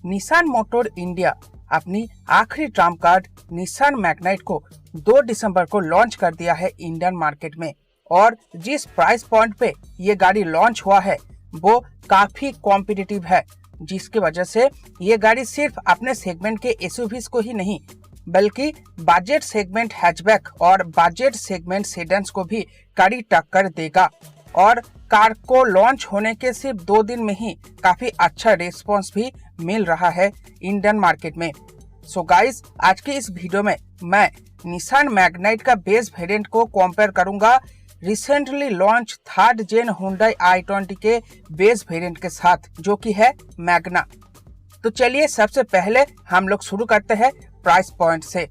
Nissan motor India अपनी आखिरी Trump card Nissan Magnite को 2 दिसंबर को लॉन्च कर दिया है इंडियन मार्केट में। और जिस प्राइस पॉइंट पे ये गाड़ी लॉन्च हुआ है वो काफी कॉम्पिटिटिव है, जिसकी वजह से ये गाड़ी सिर्फ अपने सेगमेंट के एसयूवीज को ही नहीं बल्कि बजट सेगमेंट हैचबैक और बजट सेगमेंट सेडान्स को भी कड़ी टक्कर देगा। और कार को लॉन्च होने के सिर्फ 2 दिन में ही काफी अच्छा रिस्पांस भी मिल रहा है इंडियन मार्केट में। सो गाइस, आज के इस वीडियो में मैं निसान मैग्नाइट का बेस वेरिएंट को कंपेयर करूंगा रिसेंटली लॉन्च 3rd जेन Hyundai i20 के बेस वेरिएंट के साथ, जो कि है मैग्ना। तो चलिए सबसे पहले हम लोग शुरू करते हैं प्राइस पॉइंट से।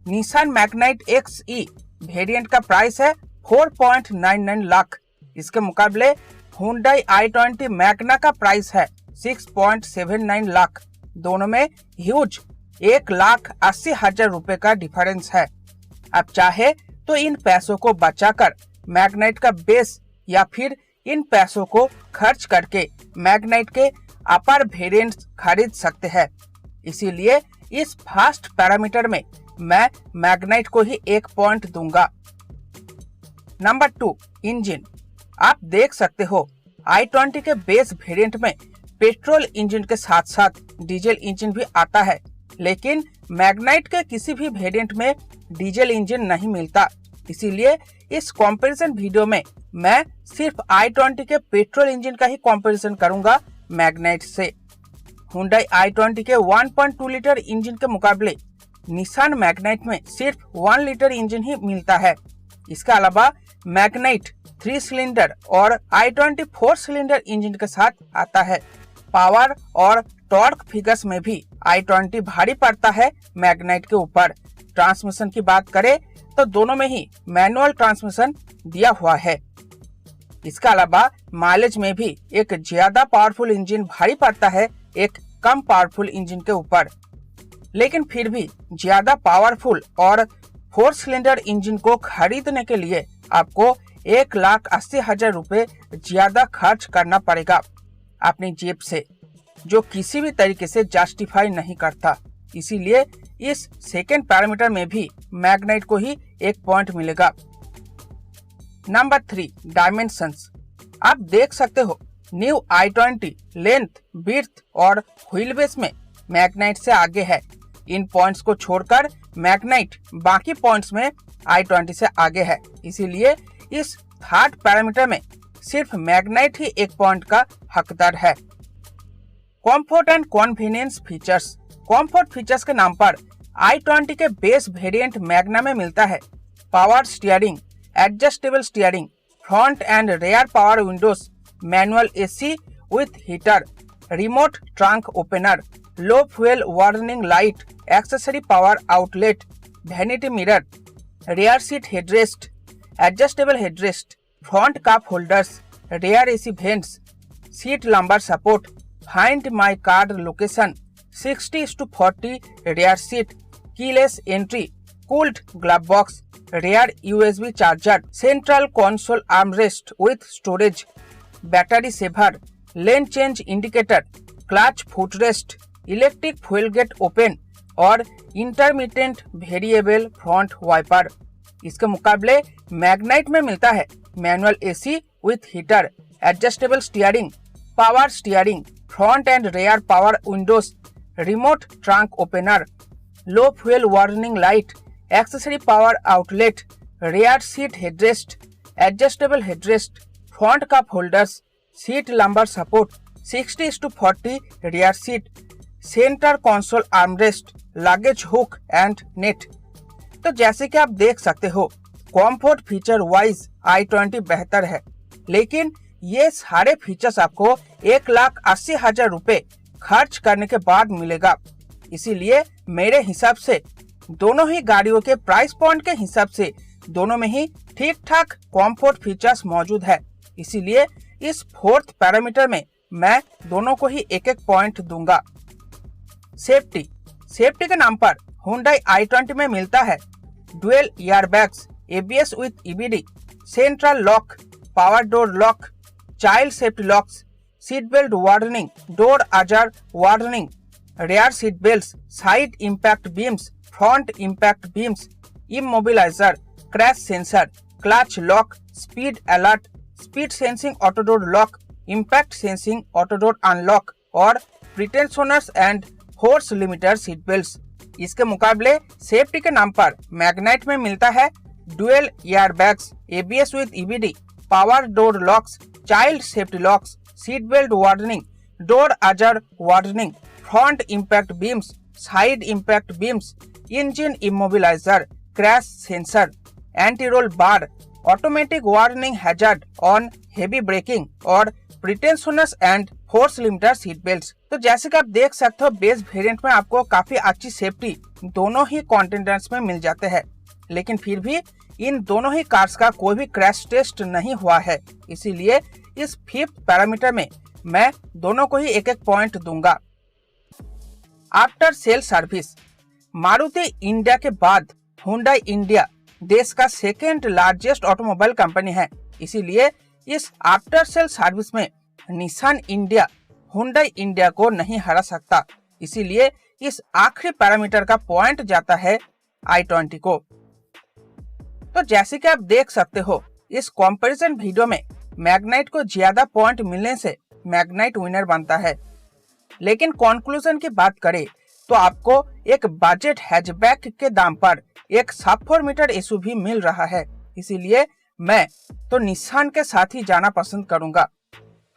निसान मैग्नाइट XE वेरिएंट का प्राइस है 4.99 लाख। इसके मुकाबले Hyundai i20 मैग्ना का प्राइस है 6.79 लाख। दोनों में ह्यूज 1,80,000 रुपए का डिफरेंस है। अब चाहे तो इन पैसों को बचाकर मैग्नाइट का बेस या फिर इन पैसों को खर्च करके मैग्नाइट के अपर वेरिएंट खरीद सकते हैं। इसीलिए इस फास्ट पैरामीटर में मैं मैग्नाइट को ही 1 पॉइंट दूंगा। Number 2, engine. आप देख सकते हो i20 के बेस वेरिएंट में पेट्रोल इंजन के साथ साथ डीजल इंजन भी आता है, लेकिन मैग्नाइट के किसी भी वेरिएंट में डीजल इंजन नहीं मिलता। इसीलिए इस कंपैरिजन वीडियो में मैं सिर्फ i20 के पेट्रोल इंजन का ही कंपैरिजन करूंगा मैग्नाइट से। Hyundai i20 के 1.2 लीटर इंजन के मुकाबले निसान मैग्नाइट में सिर्फ 1 लीटर इंजन ही मिलता है। इसके अलावा मैग्नाइट 3 सिलेंडर और i20 4 सिलेंडर इंजन के साथ आता है। पावर और टॉर्क फिगर्स में भी i20 भारी पड़ता है मैग्नाइट के ऊपर। ट्रांसमिशन की बात करें तो दोनों में ही मैनुअल ट्रांसमिशन दिया हुआ है। इसके अलावा माइलेज में भी एक ज्यादा पावरफुल इंजन भारी पड़ता है एक कम पावरफुल इंजन के ऊपर। लेकिन फिर भी ज्यादा पावरफुल और 4 सिलेंडर इंजन को खरीदने के लिए आपको 1,80,000 रुपए ज्यादा खर्च करना पड़ेगा अपनी जेब से, जो किसी भी तरीके से जस्टिफाई नहीं करता। इसीलिए इस सेकेंड पैरामीटर में भी मैग्नाइट को ही 1 पॉइंट मिलेगा। Number 3, dimensions. आप देख सकते हो न्यू i20 लेंथ, विड्थ और व्हील बेस में मैग्नाइट से आगे है। इन पॉइंट्स को छोड़कर मैग्नाइट बाकी पॉइंट्स में i20 से आगे है। इसीलिए इस 3rd पैरामीटर में सिर्फ मैग्नाइट ही 1 पॉइंट का हकदार है। Comfort and convenience features. Comfort features के नाम पर i20 के बेस वेरिएंट मैग्ना में मिलता है power steering, adjustable steering, front and rear power windows, manual AC with heater, remote trunk opener, low fuel warning light, accessory power outlet, vanity mirror, rear seat headrest, adjustable headrest, front cup holders, rear AC vents, seat lumbar support, find my car location, 60:40 rear seat, keyless entry, cooled glove box, rear USB charger, central console armrest with storage, battery saver, lane change indicator, clutch footrest, electric fuel gate open और intermittent variable front wiper. इसके मुकाबले Magnite में मिलता है manual AC with heater, adjustable steering, power steering, front and rear power windows, remote trunk opener, low fuel warning light, accessory power outlet, rear seat headrest, adjustable headrest, front cup holders, seat lumbar support, 60:40 rear seat, centre console armrest, luggage hook and net. तो जैसे कि आप देख सकते हो comfort feature wise i20 बेहतर है, लेकिन ये सारे फीचर्स आपको 1,80,000 रुपए खर्च करने के बाद मिलेगा। इसीलिए मेरे हिसाब से दोनों ही गाड़ियों के प्राइस पॉइंट के हिसाब से दोनों में ही ठीक ठाक कंफर्ट फीचर्स मौजूद है। इसीलिए इस 4th पैरामीटर में मैं दोनों को ही 1-1 पॉइंट दूंगा। सेफ्टी। सेफ्टी के नाम पर Hyundai i20 में मिलता है dual airbags, ABS with EBD, central lock, power door lock, child safety locks, seat belt warning, door ajar warning, rear seat belts, side impact beams, front impact beams, immobilizer, crash sensor, clutch lock, speed alert, speed sensing auto door lock, impact sensing auto door unlock और pretensioners and force limiter seat belts। इसके मुकाबले safety के नाम पर Magnite में मिलता है dual air bags, ABS with EBD, power door locks, child safety locks, seat belt warning, door ajar warning, front impact beams, side impact beams, engine immobiliser, crash sensor, anti roll bar, automatic warning hazard on heavy braking और pretensioners and force limiter seat belts. तो जैसे कि आप देख सकते हो base variant में आपको काफी अच्छी सेफ्टी दोनों ही कंटेनर्स में मिल जाते हैं, लेकिन फिर भी इन दोनों ही कार्स का कोई भी क्रैश टेस्ट नहीं हुआ है। इसीलिए इस 5th पैरामीटर में मैं दोनों को ही एक एक पॉइंट दूंगा। After sale service, Maruti India के बाद हुंडई इंडिया देश का 2nd लार्जेस्ट ऑटोमोबाइल कंपनी है। इसीलिए इस आफ्टर सेल सर्विस में निसान इंडिया हुंडई इंडिया को नहीं हरा सकता। इसीलिए इस आखिरी पैरामीटर का पॉइंट जाता है i20 को। तो जैसे कि आप देख सकते हो इस कंपैरिजन वीडियो में मैग्नाइट को ज्यादा पॉइंट मिलने से मैग्नाइट विनर बनता है, लेकिन कंक्लूजन की बात करें तो आपको एक बजट हैचबैक के दाम पर एक 7 मीटर SUV मिल रहा है। इसीलिए मैं तो निसान के साथ ही जाना पसंद करूंगा।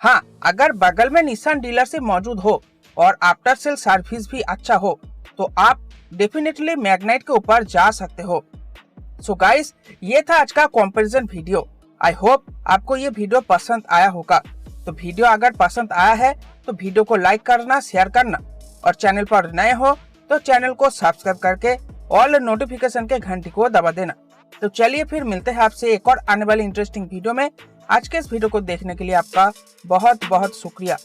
हाँ, अगर बगल में निसान डीलरशिप मौजूद हो और आफ्टर सेल सर्विस भी अच्छा हो तो आप डेफिनेटली मैग्नाइट के ऊपर जा सकते हो। सो गाइस, ये था आज का कंपैरिजन वीडियो। आई होप आपको ये वीडियो पसंद आया होगा। तो वीडियो अगर पसंद आया है तो वीडियो को लाइक करना, शेयर करना और चैनल पर नए हो तो चैनल को सब्सक्राइब करके ऑल नोटिफिकेशन के घंटी को दबा देना। तो चलिए फिर मिलते हैं आपसे एक और आने वाली इंटरेस्टिंग वीडियो में। आज के इस वीडियो को देखने के लिए आपका बहुत बहुत शुक्रिया।